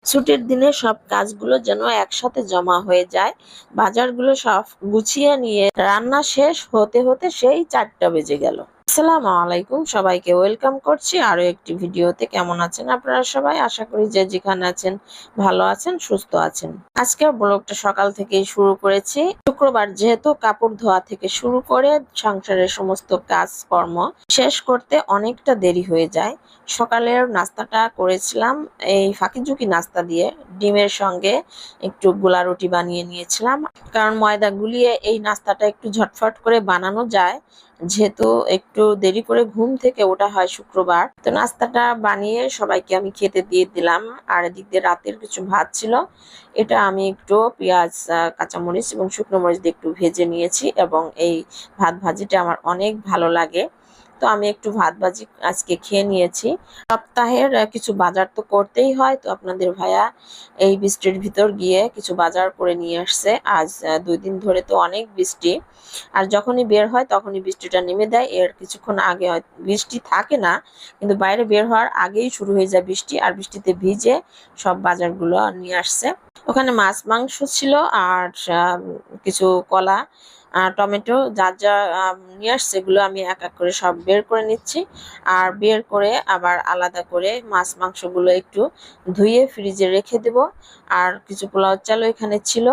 ছুটির দিনে সব কাজগুলো যেন একসাথে জমা হয়ে যায়। বাজারগুলো সব গুছিয়ে নিয়ে রান্না শেষ হতে হতে সেই 4টা বেজে গেল। আসসালামু আলাইকুম, সবাইকে ওয়েলকাম করছি আরো একটি ভিডিওতে। কেমন আছেন আপনারা সবাই? আশা করি যে যেখানে আছেন ভালো আছেন, সুস্থ আছেন। আজকে ব্লগটা সকাল থেকেই শুরু করেছি। শুক্রবার যেহেতু কাপড় ধোয়া থেকে শুরু করে সংসারের সমস্ত কাজকর্ম শেষ করতে অনেকটা দেরি হয়ে যায়। সকালের নাস্তাটা করেছিলাম এই ফাঁকিঝুঁকি নাস্তা দিয়ে, ডিমের সঙ্গে একটু গোলা রুটি বানিয়ে নিয়েছিলাম। কারণ ময়দা গুলিয়ে এই নাস্তাটা একটু ঝটফট করে বানানো যায়, যেহেতু একটু দেরি করে ঘুম থেকে ওঠা হয় শুক্রবার। তো নাস্তাটা বানিয়ে সবাইকে আমি খেতে দিয়ে দিলাম। আর এদিক দিয়ে রাতের কিছু ভাত ছিল, এটা আমি একটু পেঁয়াজ, কাঁচামরিচ এবং শুকনো মরিচ দিয়ে একটু ভেজে নিয়েছি, এবং এই ভাত ভাজিটা আমার অনেক ভালো লাগে। তো আমি একটু ভাত ভাজি আজকে খেয়ে নিয়েছি। সপ্তাহের কিছু বাজার তো করতেই হয়। তো আপনাদের ভাইয়া এই বৃষ্টির ভিতর গিয়ে কিছু বাজার করে নিয়ে আসছে। আজ 2 দিন ধরে তো অনেক বৃষ্টি, আর যখনই বের হয় তখনই বৃষ্টিটা নেমে দেয়। এর কিছুক্ষণ আগে বৃষ্টি থাকে না, কিন্তু বাইরে বের হওয়ার আগেই শুরু হয়ে যায় বৃষ্টি, আর বৃষ্টিতে ভিজে সব বাজারগুলো নিয়ে আসছে। ওখানে মাছ মাংস ছিল, আর কিছু কলা, টমেটো, যা যা নিয়ে আসছে সেগুলো আমি এক এক করে সব বের করে নিচ্ছি। আর বের করে আবার আলাদা করে মাছ মাংসগুলো একটু ধুয়ে ফ্রিজে রেখে দেব। আর কিছু পোলাও চালও এখানে ছিল,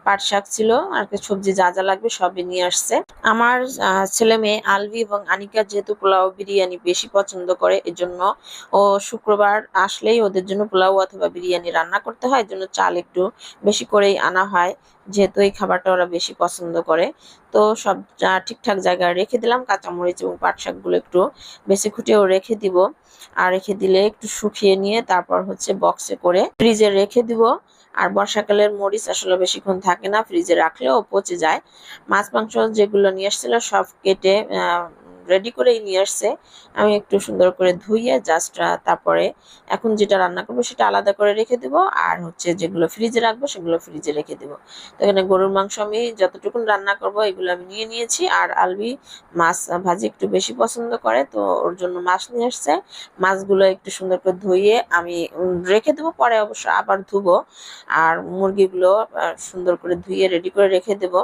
পাট শাক ছিল, আর কিছু সবজি যা যা লাগবে সবই নিয়ে আসছে। আমার ছেলে মেয়ে আলভি এবং আনিকা যেহেতু পোলাও বিরিয়ানি বেশি পছন্দ করে, এজন্য ও শুক্রবার আসলেই ওদের জন্য পোলাও অথবা বিরিয়ানি রান্না করতে হয়। এজন্য চাল একটু বেশি করেই আনা হয়, যেহেতু এই খাবারটা ওরা বেশি পছন্দ করে। তো সব ঠিকঠাক জায়গায় রেখে দিলাম। কাঁচামরিচ এবং পাট শাকগুলো একটু বেশি খুঁটিয়েও রেখে দিব। আর রেখে দিলে একটু শুকিয়ে নিয়ে তারপর হচ্ছে বক্সে করে ফ্রিজে রেখে দিব। আর বর্ষাকালের মরিচ আসলে বেশিক্ষণ থাকে না, ফ্রিজে রাখলেও পচে যায়। মাছ মাংস যেগুলো নিয়ে আসছিল সব কেটে রেডি করেই নিয়ে আসছে। আমি একটু সুন্দর করে ধুইয়ে জাস্ট তারপরে এখন যেটা রান্না করবো সেটা আলাদা করে রেখে দিব, আর হচ্ছে যেগুলো ফ্রিজে রাখবো সেগুলো ফ্রিজে রেখে দিব। তো এখানে গরুর মাংস আমি যতটুকু রান্না করব এগুলো আমি নিয়ে নিয়েছি। আর আলবি মাছ ভাজি একটু বেশি পছন্দ করে, তো ওর জন্য মাছ নিয়ে আসছে। মাছগুলো একটু সুন্দর করে ধুইয়ে আমি রেখে দেবো, পরে অবশ্য আবার ধুবো। আর মুরগিগুলো সুন্দর করে ধুয়ে রেডি করে রেখে দেবো।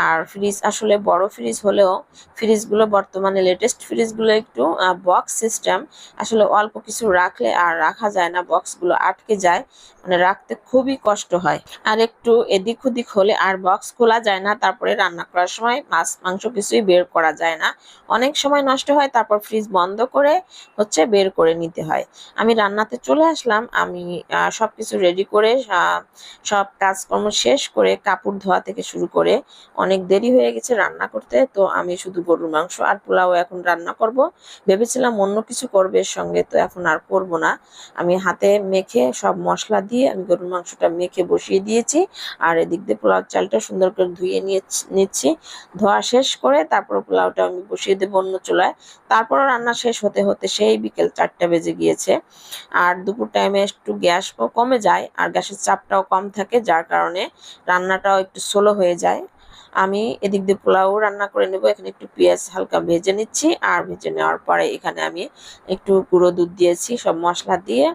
আর ফ্রিজ আসলে বড় ফ্রিজ হলেও ফ্রিজগুলো বর্তমানে লেটেস্ট ফ্রিজগুলো একটু বক্স সিস্টেম, আসলে অল্প কিছু রাখলে আর রাখা যায় না, বক্সগুলো আটকে যায়, মানে রাখতে খুবই কষ্ট হয়। আর একটু এদিক ওদিক হলে আর বক্স খোলা যায় না, তারপরে রান্না করার সময় মাছ মাংস কিছুই বের করা যায় না, অনেক সময় নষ্ট হয়। তারপর ফ্রিজ বন্ধ করে হচ্ছে বের করে নিতে হয়। আমি রান্নাতে চলে আসলাম। আমি সবকিছু রেডি করে সব কাজকর্ম শেষ করে কাপড় ধোয়া থেকে শুরু করে অনেক দেরি হয়ে গেছে রান্না করতে। তো আমি শুধু গরুর মাংস আর পোলাও এখন রান্না করব। ভেবেছিলাম অন্য কিছু করবে এর সঙ্গে, তো এখন আর করব না। আমি হাতে মেখে সব মশলা দিয়ে আমি গরুর মাংসটা মেখে বসিয়ে দিয়েছি। আর এদিক দিয়ে পোলাও চালটা সুন্দর করে ধুয়ে নিচ্ছি। ধোয়া শেষ করে তারপর পোলাওটা আমি বসিয়ে দেবো অন্য চুলায়। তারপরও রান্না শেষ হতে হতে সেই বিকেল 4টা বেজে গিয়েছে। আর দুপুর টাইমে একটু গ্যাস কমে যায়, আর গ্যাসের চাপটাও কম থাকে, যার কারণে রান্নাটাও একটু স্লো হয়ে যায়। আমি এদিক দিয়ে পোলাও রান্না করে নেব। এখানে একটু পেঁয়াজ হালকা ভেজে নিচ্ছি, আর ভেজে নেওয়ার পরে এখানে আমি একটু গুঁড়ো দুধ দিয়েছি সব মশলা দিয়ে।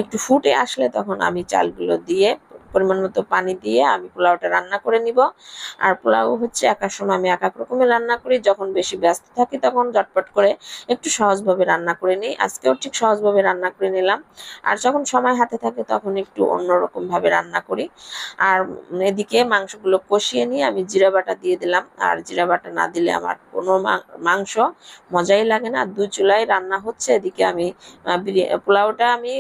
একটু ফুটে আসলে তখন আমি চালগুলো দিয়ে পরিমাণ মতো পানি দিয়ে আমি পোলাওটা রান্না করে নিব। আর পোলাও হচ্ছে একার সময় আমি এক এক রকমের রান্না করি, যখন বেশি ব্যস্ত থাকি তখন ঝটপট করে একটু সহজভাবে রান্না করে নিই। আজকেও ঠিক সহজভাবে রান্না করে নিলাম। আর যখন সময় হাতে থাকে তখন একটু অন্যরকম ভাবে রান্না করি। আর এদিকে মাংসগুলো কষিয়ে নিয়ে আমি জিরা বাটা দিয়ে দিলাম। আর জিরা বাটা না দিলে আমার কোনো মাংস মজাই লাগে না। 2 চুলায় রান্না হচ্ছে, এদিকে আমি পোলাওটা আমি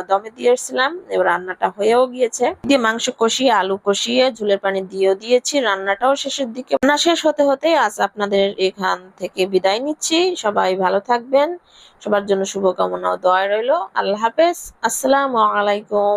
দমে দিয়ে এসেছিলাম, এবার রান্নাটা হয়েও গিয়েছে। দিয়ে মাংস কষিয়ে আলু কষিয়ে ঝোলের পানি দিয়েও দিয়েছি, রান্নাটাও শেষের দিকে। রান্না শেষ হতে হতে আজ আপনাদের এখান থেকে বিদায় নিচ্ছি। সবাই ভালো থাকবেন, সবার জন্য শুভকামনা ও দোয়া রইল। আল্লাহ হাফেজ, আসসালামু আলাইকুম।